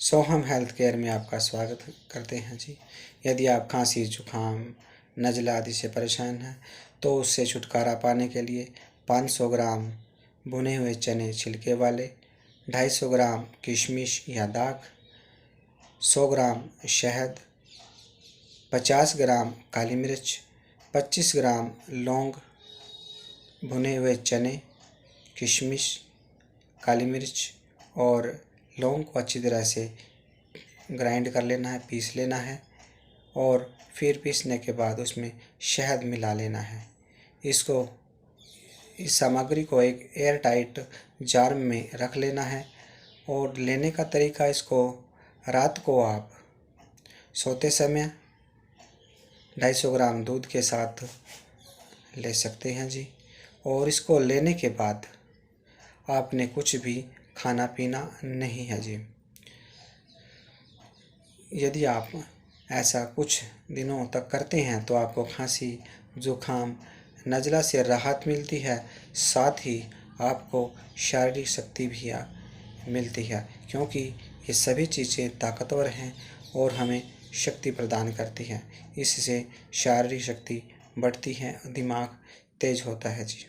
सोहम health care में आपका स्वागत करते हैं जी। यदि आप खांसी, जुकाम, नज़ला आदि से परेशान हैं तो उससे छुटकारा पाने के लिए 500 ग्राम भुने हुए चने छिलके वाले, 250 ग्राम किशमिश या दाख, 100 ग्राम शहद, 50 ग्राम काली मिर्च, 25 ग्राम लौंग, भुने हुए चने, किशमिश, काली मिर्च और लौंग को अच्छी तरह से ग्राइंड कर लेना है, पीस लेना है और फिर पीसने के बाद उसमें शहद मिला लेना है। इस सामग्री को एक एयर टाइट जार में रख लेना है और लेने का तरीका, इसको रात को आप सोते समय 250 ग्राम दूध के साथ ले सकते हैं जी। और इसको लेने के बाद आपने कुछ भी खाना पीना नहीं है जी। यदि आप ऐसा कुछ दिनों तक करते हैं तो आपको खांसी, जुकाम, नज़ला से राहत मिलती है, साथ ही आपको शारीरिक शक्ति भी मिलती है, क्योंकि ये सभी चीज़ें ताकतवर हैं और हमें शक्ति प्रदान करती हैं। इससे शारीरिक शक्ति बढ़ती है, दिमाग तेज होता है जी।